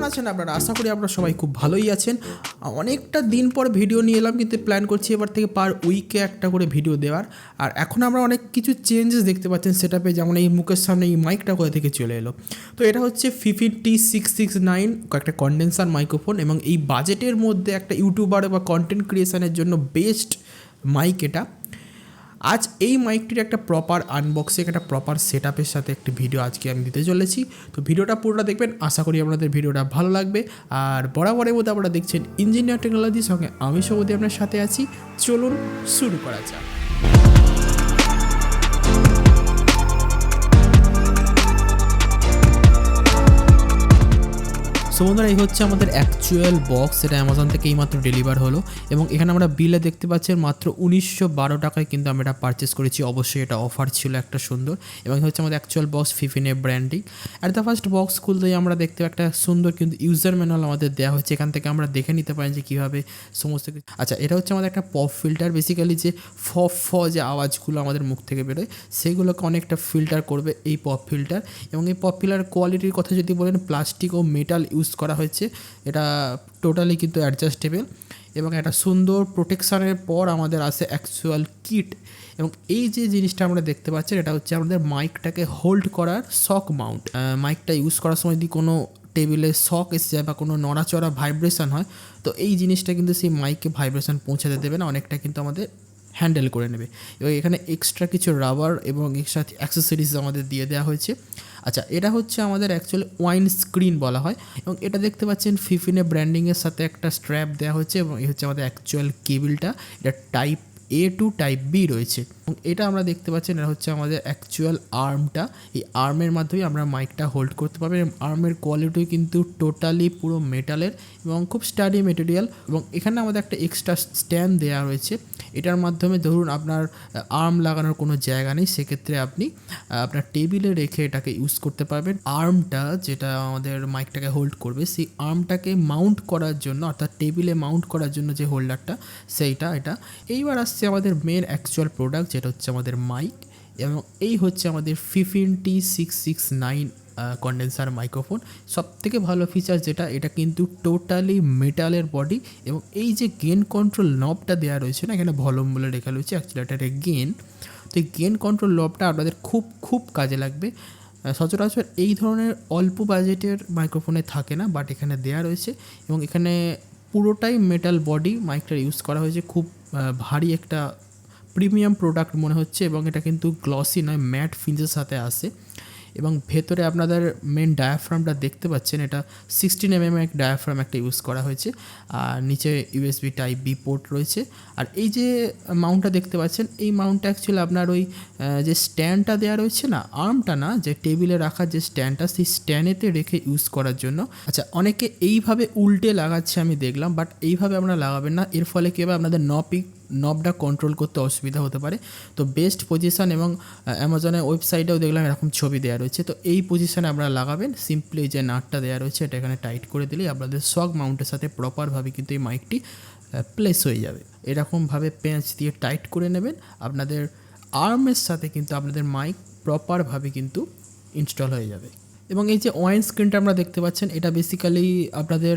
কেমন আছেন আপনারা? আশা করি আপনারা সবাই খুব ভালোই আছেন। অনেকটা দিন পর ভিডিও নিয়ে এলাম, কিন্তু প্ল্যান করছি এবার থেকে পার উইকে একটা করে ভিডিও দেওয়ার। আর এখন আমরা অনেক কিছু চেঞ্জেস দেখতে পাচ্ছেন সেটআপে, যেমন এই মুখের সামনে এই মাইকটা কোথা থেকে চলে এলো। তো এটা হচ্ছে Fifine T669, একটা কন্ডেন্সার মাইক্রোফোন, এবং এই বাজেটের মধ্যে একটা ইউটিউবার বা কন্টেন্ট ক্রিয়েশনের জন্য বেস্ট মাইক এটা। আজ এই মাইকটির একটা প্রপার আনবক্সিং, একটা প্রপার সেটআপের সাথে একটি ভিডিও আজকে আমি দিতে চলেছি। তো ভিডিওটা পুরোটা দেখবেন, আশা করি আপনাদের ভিডিওটা ভালো লাগবে। আর বরাবরের মধ্যে আপনারা দেখছেন ইঞ্জিনিয়ার টেকনোলজির সঙ্গে আমি সৌদি আপনার সাথে আছি। চলুন শুরু করা যাক। সো বন্ধুরা, এই হচ্ছে আমাদের অ্যাকচুয়াল বক্স, এটা অ্যামাজন থেকে এইমাত্র ডেলিভার হলো, এবং এখানে আমরা বিলে দেখতে পাচ্ছি মাত্র 1912 টাকায় কিন্তু আমরা এটা পারচেস করেছি। অবশ্যই এটা অফার ছিল একটা সুন্দর, এবং হচ্ছে আমাদের অ্যাকচুয়াল বক্স ফিফিনের branding. At the first box খুলতেই আমরা দেখতে একটা সুন্দর কিন্তু ইউজার ম্যানুয়াল আমাদের দেওয়া হয়েছে। এখান থেকে আমরা দেখে নিতে পারি যে কীভাবে সমস্ত কিছু। আচ্ছা, এটা হচ্ছে আমাদের একটা পপ ফিল্টার। বেসিক্যালি যে ফ যে আওয়াজগুলো আমাদের মুখ থেকে বেরোয় সেগুলোকে অনেকটা ফিল্টার করবে এই পপ ফিল্টার। এবং এই পপ ফিল্টার কোয়ালিটির কথা যদি বলেন, প্লাস্টিক ও মেটাল ইউজ করা হয়েছে। এটা টোটালি কিন্তু অ্যাডজাস্টেবল, এবং একটা সুন্দর প্রোটেকশানের পর আমাদের আসে অ্যাকচুয়াল কিট। এবং এই যে জিনিসটা আমরা দেখতে পাচ্ছি, এটা হচ্ছে আমাদের মাইকটাকে হোল্ড করার শক মাউন্ট। মাইকটা ইউজ করার সময় যদি কোনো টেবিলে শক এসে যায় বা কোনো নড়াচড়া ভাইব্রেশন হয়, তো এই জিনিসটা কিন্তু সেই মাইকে ভাইব্রেশন পৌঁছাতে দেবে না, অনেকটা কিন্তু আমাদের হ্যান্ডেল করে নেবে। এবং এখানে এক্সট্রা কিছু রাবার এবং এক্সট্রা অ্যাক্সেসরিজ আমাদের দিয়ে দেওয়া হয়েছে। আচ্ছা, এটা হচ্ছে আমাদের অ্যাকচুয়ালি ওয়াইন স্ক্রিন বলা হয়, এবং এটা দেখতে পাচ্ছেন ফিফিনে ব্র্যান্ডিংয়ের সাথে একটা স্ট্র্যাপ দেওয়া হয়েছে, এবং এই হচ্ছে আমাদের অ্যাকচুয়াল কেবিলটা। এটা type A to type B রয়েছে, এবং এটা আমরা দেখতে পাচ্ছেন এটা হচ্ছে আমাদের অ্যাকচুয়াল আর্মটা। এই আর্মের মাধ্যমে আমরা মাইকটা হোল্ড করতে পারবো। আর্মের কোয়ালিটি কিন্তু টোটালি পুরো মেটালের এবং খুব স্টাডি মেটেরিয়াল। এবং এখানে আমাদের একটা এক্সট্রা স্ট্যান্ড দেওয়া রয়েছে। এটার মাধ্যমে ধরুন আপনার আর্ম লাগানোর কোনো জায়গা নেই, সেক্ষেত্রে আপনি আপনার টেবিলে রেখে এটাকে ইউজ করতে পারবেন। আর্মটা যেটা আমাদের মাইকটাকে হোল্ড করবে, সেই আর্মটাকে মাউন্ট করার জন্য, অর্থাৎ টেবিলে মাউন্ট করার জন্য যে হোল্ডারটা সেইটা এটা। এইবার আসছে আমাদের মেন অ্যাকচুয়াল প্রোডাক্ট, যেটা হচ্ছে আমাদের মাইক। এবং এই হচ্ছে আমাদের Fifine T669 কন্ডেন্সার মাইক্রোফোন। সবথেকে ভালো ফিচার যেটা, এটা কিন্তু টোটালি মেটালের বডি, এবং এই যে গেন কন্ট্রোল নবটা দেওয়া রয়েছে না, এখানে ভলিউম বলে লেখা রয়েছে, অ্যাকচুয়ালি এটা গেন। তো এই গেন কন্ট্রোল নবটা আপনাদের খুব কাজে লাগবে। সচরাচর এই ধরনের অল্প বাজেটের মাইক্রোফোনে থাকে না, বাট এখানে দেওয়া রয়েছে। এবং এখানে পুরোটাই মেটাল বডি মাইকটা ইউজ করা হয়েছে। খুব ভারী একটা প্রিমিয়াম প্রোডাক্ট মনে হচ্ছে, এবং এটা কিন্তু গ্লসি নয়, ম্যাট ফিনিশের সাথে আসে। এবং ভেতরে আপনাদের মেন ডায়াফ্রামটা দেখতে পাচ্ছেন, এটা 16mm এক ডায়াফ্রাম একটা ইউজ করা হয়েছে। আর নিচে USB টাইপ B পোর্ট রয়েছে। আর এই যে মাউন্টটা দেখতে পাচ্ছেন, এই মাউন্টটা অ্যাকচুয়ালি আপনার ওই যে স্ট্যান্ডটা দেওয়া রয়েছে না, আর্মটা না, যে টেবিলে রাখার যে স্ট্যান্ডটা, সেই স্ট্যান্ডেতে রেখে ইউজ করার জন্য। আচ্ছা, অনেকে এইভাবে উল্টে লাগাচ্ছে আমি দেখলাম, বাট এইভাবে আপনারা লাগাবেন না। এর ফলে কী হবে, আপনাদের নবটা কন্ট্রোল করতে অসুবিধা হতে পারে। তো বেস্ট পজিশন, এবং অ্যামাজনের ওয়েবসাইটেও দেখলাম এরকম ছবি দেওয়া রয়েছে। তো এই পজিশনে আপনারা লাগাবেন। সিম্পলি যে নাটটা দেওয়া রয়েছে এটা এখানে টাইট করে দিলেই আপনাদের শক মাউন্টের সাথে প্রপারভাবে কিন্তু এই মাইকটি প্লেস হয়ে যাবে। এরকমভাবে পেঁচ দিয়ে টাইট করে নেবেন, আপনাদের আর্মের সাথে কিন্তু আপনাদের মাইক প্রপারভাবে কিন্তু ইনস্টল হয়ে যাবে। এবং এই যে ওয়াইন স্ক্রিনটা আমরা দেখতে পাচ্ছেন, এটা বেসিক্যালি আপনাদের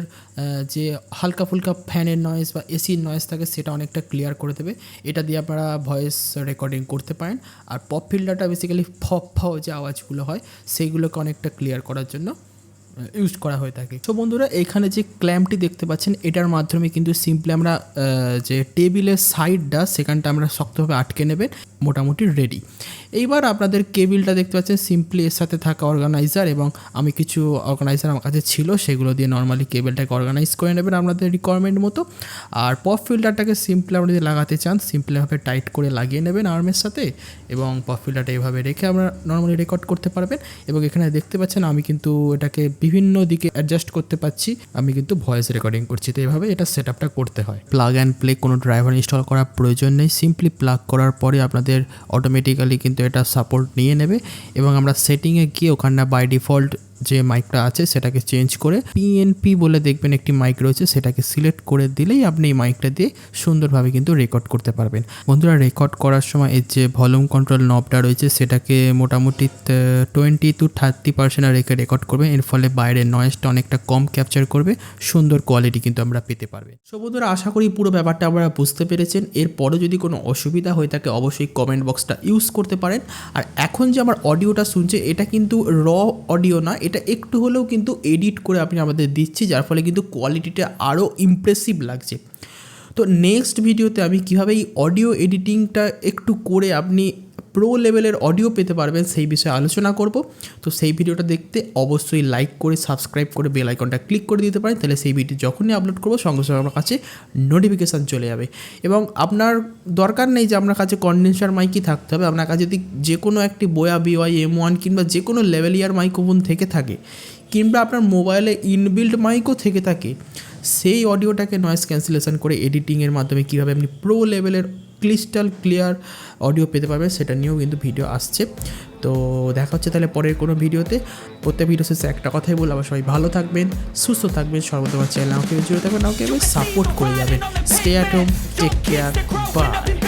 যে হালকা ফুলকা ফ্যানের নয়েজ বা এসির নয়েজ থাকে সেটা অনেকটা ক্লিয়ার করে দেবে। এটা দিয়ে আপনারা ভয়েস রেকর্ডিং করতে পারেন। আর পপ ফিল্টারটা বেসিক্যালি ফ যে আওয়াজগুলো হয় সেইগুলোকে অনেকটা ক্লিয়ার করার জন্য ইউজ করা হয়ে থাকে। তো বন্ধুরা, এখানে যে ক্ল্যাম্পটি দেখতে পাচ্ছেন, এটার মাধ্যমে কিন্তু সিম্পলি আমরা যে টেবিলের সাইডটা সেখানটা আমরা শক্তভাবে আটকে নেবেন, মোটামুটি রেডি। এইবার আপনাদের কেবিলটা দেখতে পাচ্ছেন, সিম্পলি এর সাথে থাকা অর্গানাইজার, এবং আমি কিছু অর্গানাইজার আমার কাছে ছিল, সেগুলো দিয়ে নর্মালি কেবিলটাকে অর্গানাইজ করে নেবেন আপনাদের রিকোয়ারমেন্ট মতো। আর পপ ফিল্টারটাকে সিম্পলি আপনি যদি লাগাতে চান, সিম্পলিভাবে টাইট করে লাগিয়ে নেবেন আর্মের সাথে, এবং পপ ফিল্টারটা এইভাবে রেখে আপনারা নর্মালি রেকর্ড করতে পারবেন। এবং এখানে দেখতে পাচ্ছেন আমি কিন্তু এটাকে বিভিন্ন দিকে অ্যাডজাস্ট করতে পারছি, আমি কিন্তু ভয়েস রেকর্ডিং করছি। তো এইভাবে এটা সেট আপটা করতে হয়। প্লাগ অ্যান্ড প্লে, কোনো ড্রাইভার ইনস্টল করার প্রয়োজন নেই। সিম্পলি প্লাগ করার পরে আপনাদের অটোমেটিক্যালি কিন্তু এটা সাপোর্ট নিয়ে নেবে। এবং আমরা সেটিংয়ে গিয়ে ওখানে বাই ডিফল্ট যে মাইকটা আছে সেটাকে চেঞ্জ করে পিএনপি বলে দেখবেন একটি মাইক রয়েছে, সেটাকে সিলেক্ট করে দিলেই আপনি এই মাইকটা দিয়ে সুন্দরভাবে কিন্তু রেকর্ড করতে পারবেন। বন্ধুরা, রেকর্ড করার সময় এর যে ভলিউম কন্ট্রোল নবটা রয়েছে সেটাকে মোটামুটি 20-30% রেখে রেকর্ড করবেন। এর ফলে বাইরের নয়েজটা অনেকটা কম ক্যাপচার করবে, সুন্দর কোয়ালিটি কিন্তু আমরা পেতে পারবেন। সো বন্ধুরা, আশা করি পুরো ব্যাপারটা আপনারা বুঝতে পেরেছেন। এরপরে যদি কোনো অসুবিধা হয়ে থাকে অবশ্যই কমেন্ট বক্সটা ইউজ করতে পারেন। আর এখন যে আমার অডিওটা শুনছে এটা কিন্তু র অডিও না, এটা একটু হলেও কিন্তু এডিট করে আপনি আমাদের দিচ্ছি, যার ফলে কিন্তু কোয়ালিটিটা আরও ইমপ্রেসিভ লাগছে। তো নেক্সট ভিডিওতে আমি কীভাবে এই অডিও এডিটিংটা একটু করে আপনি প্রো লেভেলের অডিও পেতে পারবেন সেই বিষয়ে আলোচনা করব। তো সেই ভিডিওটা দেখতে অবশ্যই লাইক করে সাবস্ক্রাইব করে বেল আইকনটা ক্লিক করে দিতে পারেন, তাহলে সেই ভিডিও যখনই আপলোড করবো সঙ্গে সঙ্গে আমার কাছে নোটিফিকেশান চলে যাবে। এবং আপনার দরকার নেই যে আপনার কাছে কন্ডেন্সার মাইকই থাকতে হবে, আপনার কাছে যদি যে কোনো একটি বোয়া BY M1 কিংবা যে কোনো লেভেলিয়ার মাইক্রোফোন থেকে থাকে, কিংবা আপনার মোবাইলে ইনবিল্ড মাইকও থেকে থাকে, সেই অডিওটাকে নয়েজ ক্যান্সেলেশন করে এডিটিংয়ের মাধ্যমে কীভাবে আপনি প্রো লেভেলের ক্রিস্টাল ক্লিয়ার অডিও পেতে পারবেন সেটা নিয়েও কিন্তু ভিডিও আসছে। তো দেখা হচ্ছে তাহলে পরের কোনো ভিডিওতে। প্রত্যেক ভিডিও শেষে একটা কথাই বলবো, আবার সবাই ভালো থাকবেন, সুস্থ থাকবেন, সর্বদা আমার চ্যানেল আমাকে জুড়ে থাকবেন, আমাকে সাপোর্ট করে যাবেন। Stay at home, take care, by.